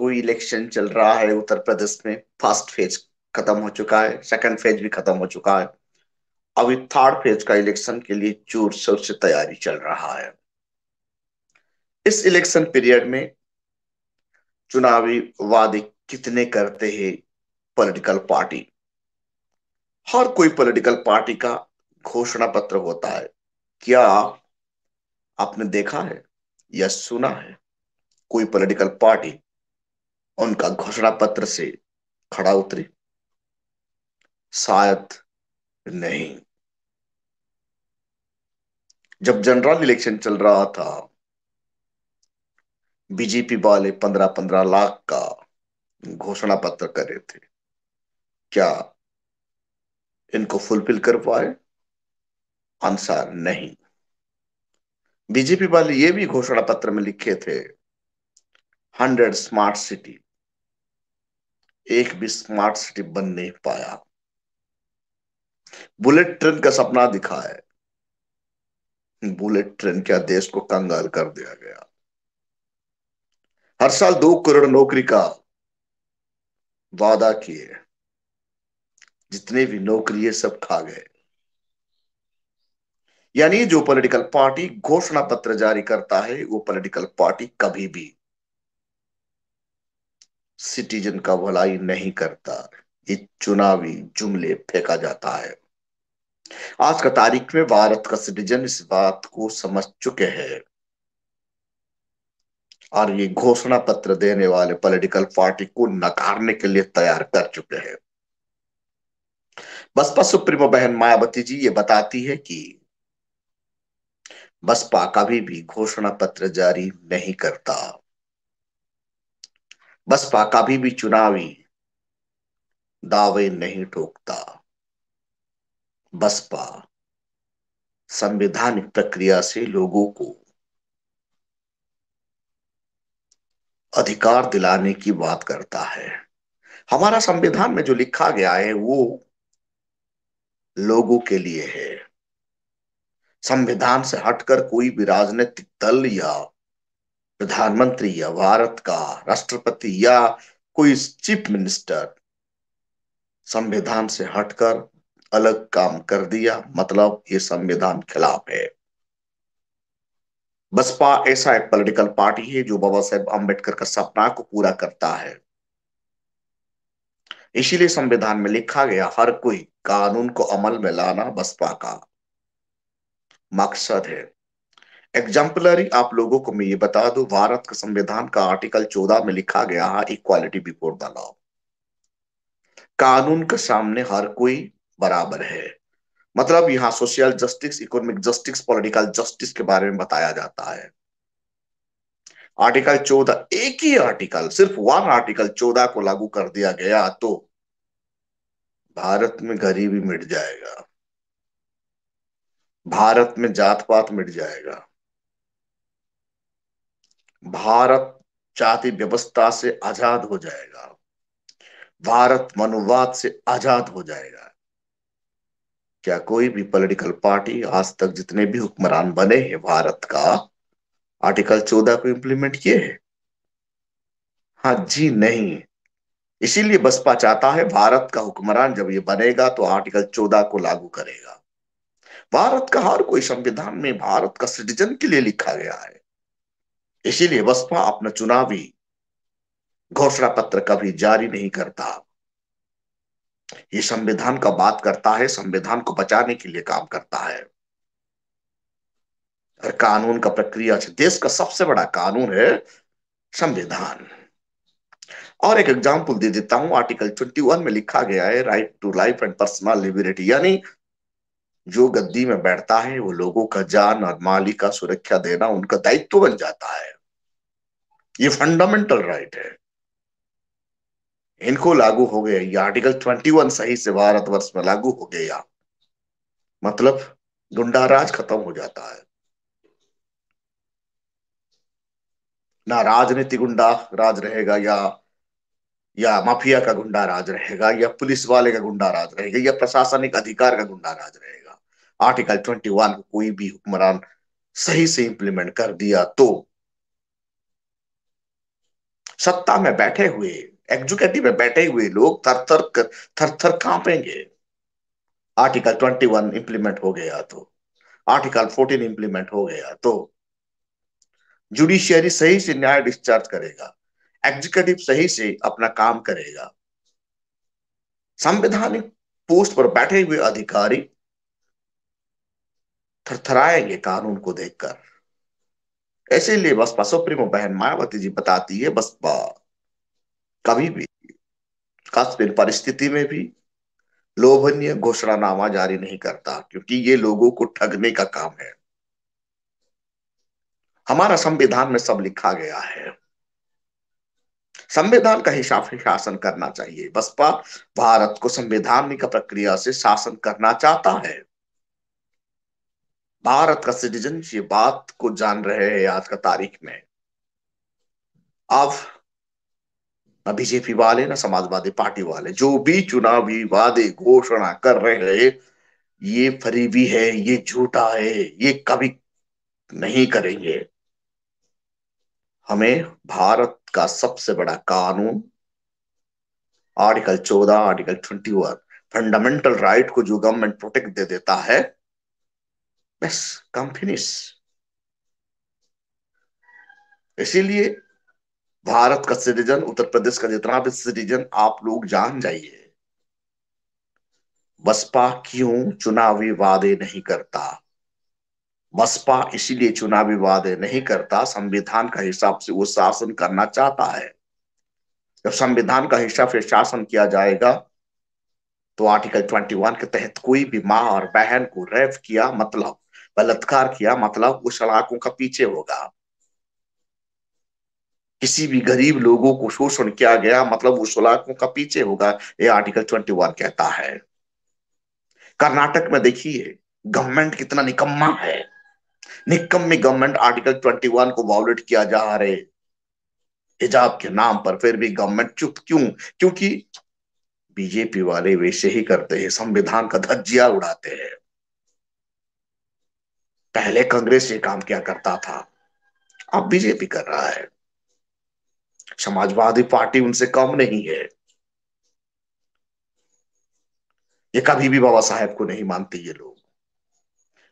कोई इलेक्शन चल रहा है उत्तर प्रदेश में। फर्स्ट फेज खत्म हो चुका है, सेकंड फेज भी खत्म हो चुका है। अभी थर्ड फेज का इलेक्शन के लिए जोर शोर से तैयारी चल रहा है। इस इलेक्शन पीरियड में चुनावी वादे कितने करते हैं पॉलिटिकल पार्टी। हर कोई पॉलिटिकल पार्टी का घोषणा पत्र होता है। क्या आपने देखा है या सुना है कोई पॉलिटिकल पार्टी उनका घोषणा पत्र से खड़ा उतरी? शायद नहीं। जब जनरल इलेक्शन चल रहा था, बीजेपी वाले 15-15 लाख का घोषणा पत्र कर रहे थे। क्या इनको फुलफिल कर पाए? आंसर नहीं। बीजेपी वाले ये भी घोषणा पत्र में लिखे थे 100 स्मार्ट सिटी। एक भी स्मार्ट सिटी बन नहीं पाया। बुलेट ट्रेन का सपना दिखा है, बुलेट ट्रेन क्या देश को कंगाल कर दिया गया। हर साल 2 करोड़ नौकरी का वादा किए, जितने भी नौकरी है सब खा गए। यानी जो पॉलिटिकल पार्टी घोषणा पत्र जारी करता है वो पॉलिटिकल पार्टी कभी भी सिटीजन का भलाई नहीं करता। ये चुनावी जुमले फेंका जाता है। आज का तारीख में भारत का सिटीजन इस बात को समझ चुके हैं और ये घोषणा पत्र देने वाले पॉलिटिकल पार्टी को नकारने के लिए तैयार कर चुके हैं। बसपा सुप्रीमो बहन मायावती जी ये बताती है कि बसपा कभी भी घोषणा पत्र जारी नहीं करता। बसपा कभी भी चुनावी दावे नहीं ठोकता। बसपा संवैधानिक प्रक्रिया से लोगों को अधिकार दिलाने की बात करता है। हमारा संविधान में जो लिखा गया है वो लोगों के लिए है। संविधान से हटकर कोई भी राजनीतिक दल या प्रधानमंत्री या भारत का राष्ट्रपति या कोई चीफ मिनिस्टर संविधान से हटकर अलग काम कर दिया मतलब ये संविधान खिलाफ है। बसपा ऐसा एक पॉलिटिकल पार्टी है जो बाबा साहेब अम्बेडकर का सपना को पूरा करता है। इसीलिए संविधान में लिखा गया हर कोई कानून को अमल में लाना बसपा का मकसद है। एग्जाम्पलरी आप लोगों को मैं ये बता दूं, भारत का संविधान का आर्टिकल 14 में लिखा गया है इक्वालिटी बिफोर द लॉ। कानून के सामने हर कोई बराबर है। मतलब यहाँ social justice, economic justice, political justice के बारे में बताया जाता है। आर्टिकल 14, एक ही आर्टिकल, सिर्फ वन आर्टिकल 14 को लागू कर दिया गया तो भारत में गरीबी मिट जाएगा, भारत में जात पात मिट जाएगा, भारत जाति व्यवस्था से आजाद हो जाएगा, भारत मनुवाद से आजाद हो जाएगा। क्या कोई भी पॉलिटिकल पार्टी आज तक जितने भी हुक्मरान बने हैं भारत का आर्टिकल 14 को इंप्लीमेंट किए हैं? हाँ जी नहीं। इसीलिए बसपा चाहता है भारत का हुक्मरान जब ये बनेगा तो आर्टिकल 14 को लागू करेगा। भारत का हर कोई संविधान में भारत का सिटीजन के लिए लिखा गया है। इसीलिए बसपा अपना चुनावी घोषणा पत्र कभी जारी नहीं करता। ये संविधान का बात करता है, संविधान को बचाने के लिए काम करता है। और कानून का प्रक्रिया से देश का सबसे बड़ा कानून है संविधान। और एक एग्जाम्पल दे देता हूं, आर्टिकल 21 में लिखा गया है right to life and personal liberty. यानी जो गद्दी में बैठता है वो लोगों का जान और माली का सुरक्षा देना उनका दायित्व बन जाता है। ये फंडामेंटल राइट है। इनको लागू हो गया ये आर्टिकल 21 सही से भारतवर्ष में लागू हो गया मतलब गुंडा राज खत्म हो जाता है। ना राजनीति गुंडा राज रहेगा या माफिया का गुंडा राज रहेगा या पुलिस वाले का गुंडा राज रहेगा या प्रशासनिक अधिकार का गुंडा राज रहेगा। आर्टिकल 21 को कोई भी हुक्मरान सही से इंप्लीमेंट कर दिया तो सत्ता में बैठे हुए, एग्जीक्यूटिव में बैठे हुए लोग थर थर कांपेंगे। आर्टिकल 21 इंप्लीमेंट हो गया तो, आर्टिकल 14 इंप्लीमेंट हो गया तो जुडिशियरी सही से न्याय डिस्चार्ज करेगा, एग्जीक्यूटिव सही से अपना काम करेगा। संवैधानिक पोस्ट पर बैठे हुए अधिकारी थरथराएंगे कानून को देखकर। इसीलिए बसपा सुप्रीमो बहन मायावती जी बताती है, बसपा कभी भी, खास इन परिस्थिति में भी, लोभनीय घोषणानामा जारी नहीं करता, क्योंकि ये लोगों को ठगने का काम है। हमारा संविधान में सब लिखा गया है, संविधान का हिसाब से शासन करना चाहिए। बसपा भारत को संवैधानिक प्रक्रिया से शासन करना चाहता है। भारत का सिटीजन ये बात को जान रहे हैं आज का तारीख में। अब न बीजेपी वाले न समाजवादी पार्टी वाले जो भी चुनावी वादे घोषणा कर रहे हैं, ये फरेबी है, ये झूठा है, ये कभी नहीं करेंगे। हमें भारत का सबसे बड़ा कानून आर्टिकल 14, आर्टिकल 21, फंडामेंटल राइट को जो गवर्नमेंट प्रोटेक्ट दे देता है, बस काम फिनिश। इसीलिए भारत का सिटीजन, उत्तर प्रदेश का जितना भी सिटीजन, आप लोग जान जाइए बसपा क्यों चुनावी वादे नहीं करता। बसपा इसीलिए चुनावी वादे नहीं करता, संविधान का हिसाब से वो शासन करना चाहता है। जब संविधान का हिसाब से शासन किया जाएगा तो आर्टिकल 21 के तहत कोई भी माँ और बहन को रेप किया मतलब, बलात्कार किया मतलब वो सलाखों का पीछे होगा। किसी भी गरीब लोगों को शोषण किया गया मतलब वो सलाखों का पीछे होगा, ये आर्टिकल 21 कहता है। कर्नाटक में देखिए गवर्नमेंट कितना निकम्मा है, निकम्मी गवर्नमेंट आर्टिकल 21 को वायोलेट किया जा रहे हिजाब के नाम पर, फिर भी गवर्नमेंट चुप क्यों? क्योंकि बीजेपी वाले वैसे ही करते हैं, संविधान का धज्जिया उड़ाते हैं। पहले कांग्रेस ये काम किया करता था, अब बीजेपी कर रहा है। समाजवादी पार्टी उनसे कम नहीं है। ये कभी भी बाबा साहेब को नहीं मानते ये लोग।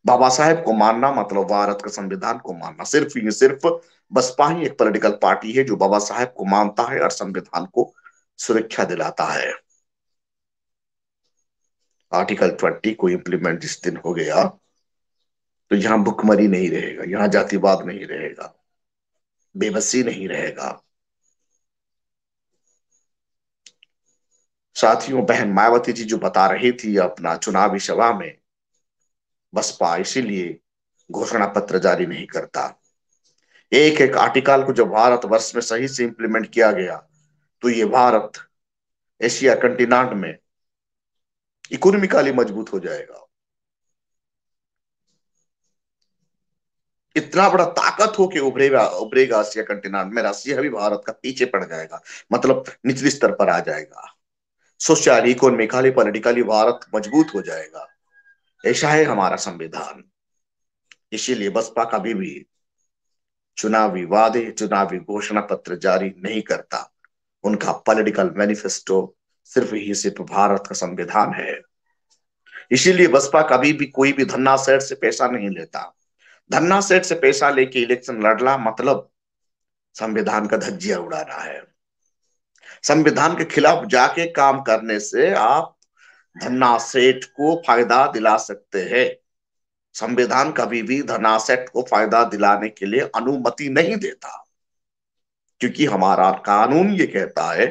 बाबा साहेब को मानना मतलब भारत के संविधान को मानना। सिर्फ ये सिर्फ बसपा ही एक पॉलिटिकल पार्टी है जो बाबा साहेब को मानता है और संविधान को सुरक्षा दिलाता है। आर्टिकल 20 को इंप्लीमेंट जिस दिन हो गया तो यहां भुखमरी नहीं रहेगा, यहां जातिवाद नहीं रहेगा, बेबसी नहीं रहेगा। साथियों, बहन मायावती जी जो बता रही थी अपना चुनावी सभा में, बसपा इसीलिए घोषणा पत्र जारी नहीं करता। एक एक आर्टिकल को जब भारत वर्ष में सही से इंप्लीमेंट किया गया तो ये भारत एशिया कंटिनेंट में इकोनॉमिकली मजबूत हो जाएगा। इतना बड़ा ताकत हो के उभरेगा उभरेगा एशिया कंटिनेंट में, रसिया भी भारत का पीछे पड़ जाएगा, मतलब निचले स्तर पर आ जाएगा। सोशल इकोनॉमिकली पॉलिटिकली भारत मजबूत हो जाएगा। ऐसा है हमारा संविधान। इसीलिए बसपा कभी भी चुनावी वादे, चुनावी घोषणा पत्र जारी नहीं करता। उनका पॉलिटिकल मैनिफेस्टो सिर्फ ही सिर्फ भारत का संविधान है। इसीलिए बसपा कभी भी कोई भी धन्ना सेठ से पैसा नहीं लेता। धन्ना सेठ से पैसा लेके इलेक्शन लड़ना मतलब संविधान का धज्जिया उड़ाना है। संविधान के खिलाफ जाके काम करने से आप धन्ना सेठ को फायदा दिला सकते हैं। संविधान कभी भी धन्ना सेठ को फायदा दिलाने के लिए अनुमति नहीं देता, क्योंकि हमारा कानून ये कहता है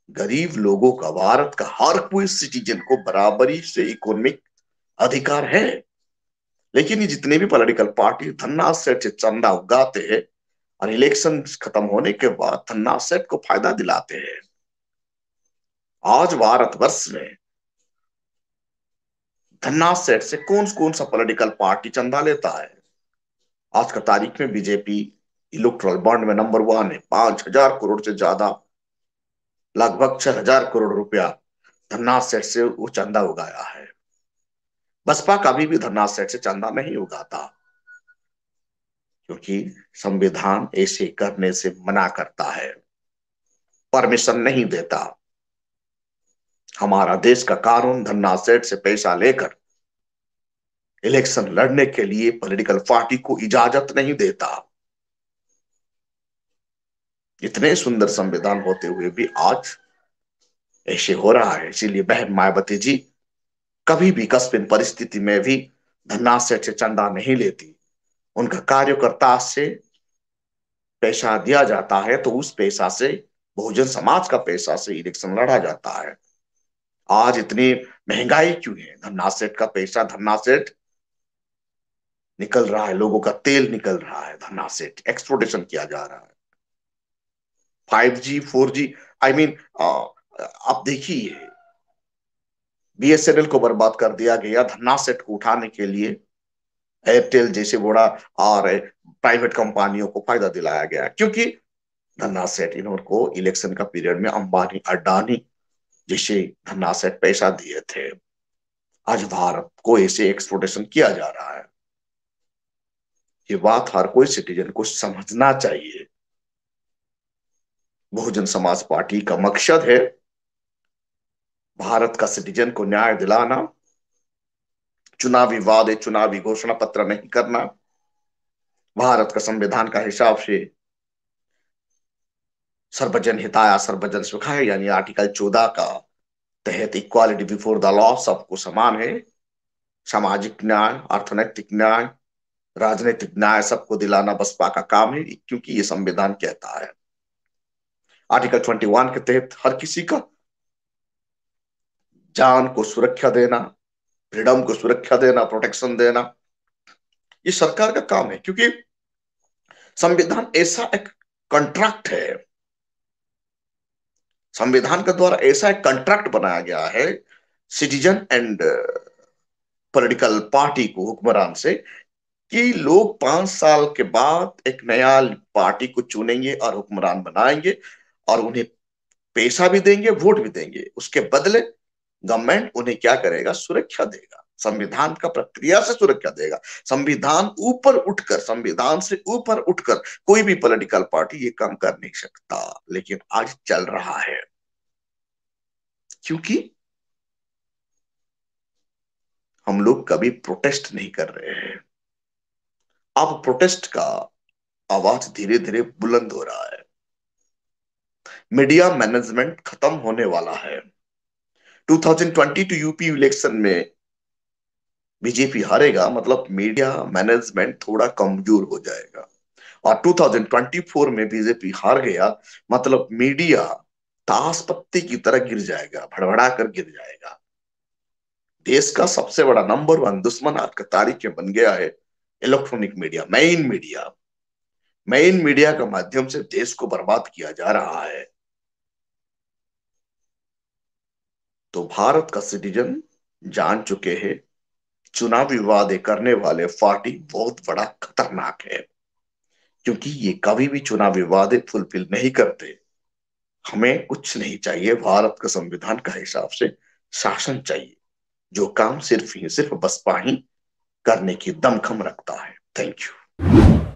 गरीब लोगों का, भारत का हर कोई सिटीजन को बराबरी से इकोनॉमिक अधिकार है। लेकिन ये जितने भी पॉलिटिकल पार्टी धन्ना सेठ से चंदा उगाते हैं और इलेक्शन खत्म होने के बाद धन्ना सेठ को फायदा दिलाते हैं। आज भारत वर्ष में धन्ना सेठ से कौन कौन सा पॉलिटिकल पार्टी चंदा लेता है? आज का तारीख में बीजेपी इलेक्ट्रल बॉन्ड में नंबर 1 है। 5,000 करोड़ से ज्यादा, लगभग 6,000 करोड़ रुपया धन्ना सेठ से वो चंदा उगाया है। बसपा कभी भी धन्ना सेठ से चंदा नहीं उगाता। क्योंकि संविधान ऐसे करने से मना करता है, परमिशन नहीं देता। हमारा देश का कानून धन्ना सेठ से पैसा लेकर इलेक्शन लड़ने के लिए पॉलिटिकल पार्टी को इजाजत नहीं देता। इतने सुंदर संविधान होते हुए भी आज ऐसे हो रहा है। इसीलिए बहन मायावती जी कभी भी कस्मिन परिस्थिति में भी धन्ना सेठ से चंदा नहीं लेती। उनका कार्यकर्ता से पैसा दिया जाता है तो उस पैसा से, बहुजन समाज का पैसा से इलेक्शन लड़ा जाता है। आज इतनी महंगाई क्यों है? धन्ना सेठ का पैसा, धन्ना सेठ निकल रहा है, लोगों का तेल निकल रहा है, धन्ना सेठ एक्सप्लोटेशन किया जा रहा है। 5G 4G, आई मीन, आप देखिए, BSNL को बर्बाद कर दिया गया धन्ना सेठ को उठाने के लिए। एयरटेल जैसे बड़ा और प्राइवेट कंपनियों को फायदा दिलाया गया, क्योंकि धन्ना सेठ इनको इलेक्शन का पीरियड में अंबानी अडानी जैसे धन्ना सेठ पैसा दिए थे। आज भारत को ऐसे एक्सप्लोटेशन किया जा रहा है। ये बात हर कोई सिटीजन को समझना चाहिए। बहुजन समाज पार्टी का मकसद है भारत का सिटीजन को न्याय दिलाना, चुनावी वादे, चुनावी घोषणा पत्र नहीं करना, भारत का संविधान का हिसाब से सर्वजन हिताय सर्वजन सुखाय, यानी आर्टिकल 14 का तहत इक्वालिटी बिफोर द लॉ, सबको समान है। सामाजिक न्याय, अर्थनैतिक न्याय, राजनीतिक न्याय सबको दिलाना बसपा का काम है, क्योंकि ये संविधान कहता है। आर्टिकल 21 के तहत हर किसी का जान को सुरक्षा देना, फ्रीडम को सुरक्षा देना, प्रोटेक्शन देना, ये सरकार का काम है। क्योंकि संविधान ऐसा एक कॉन्ट्रैक्ट है, संविधान के द्वारा ऐसा एक कॉन्ट्रैक्ट बनाया गया है सिटीजन एंड पॉलिटिकल पार्टी को, हुक्मरान से, कि लोग 5 साल के बाद एक नया पार्टी को चुनेंगे और हुक्मरान बनाएंगे और उन्हें पैसा भी देंगे, वोट भी देंगे। उसके बदले गवर्नमेंट उन्हें क्या करेगा? सुरक्षा देगा, संविधान का प्रक्रिया से सुरक्षा देगा। संविधान से ऊपर उठकर कोई भी पॉलिटिकल पार्टी ये काम कर नहीं सकता, लेकिन आज चल रहा है। क्योंकि हम लोग कभी प्रोटेस्ट नहीं कर रहे हैं। अब प्रोटेस्ट का आवाज धीरे धीरे बुलंद हो रहा है। मीडिया मैनेजमेंट खत्म होने वाला है। 2022 यूपी इलेक्शन में बीजेपी हारेगा, मतलब मीडिया मैनेजमेंट थोड़ा कमजोर हो जाएगा। और 2024 में बीजेपी हार गया, मतलब मीडिया ताश पत्ती की तरह गिर जाएगा, भड़बड़ा कर गिर जाएगा। देश का सबसे बड़ा नंबर 1 दुश्मन आज का तारीख में बन गया है electronic media, main media. Main media के माध्यम से देश को बर्बाद किया जा रहा है। तो भारत का सिटीजन जान चुके हैं चुनावी वादे करने वाले पार्टी बहुत बड़ा खतरनाक है, क्योंकि ये कभी भी चुनावी वादे फुलफिल नहीं करते। हमें कुछ नहीं चाहिए, भारत का संविधान का हिसाब से शासन चाहिए, जो काम सिर्फ ही सिर्फ बसपा ही करने की दमखम रखता है। Thank you.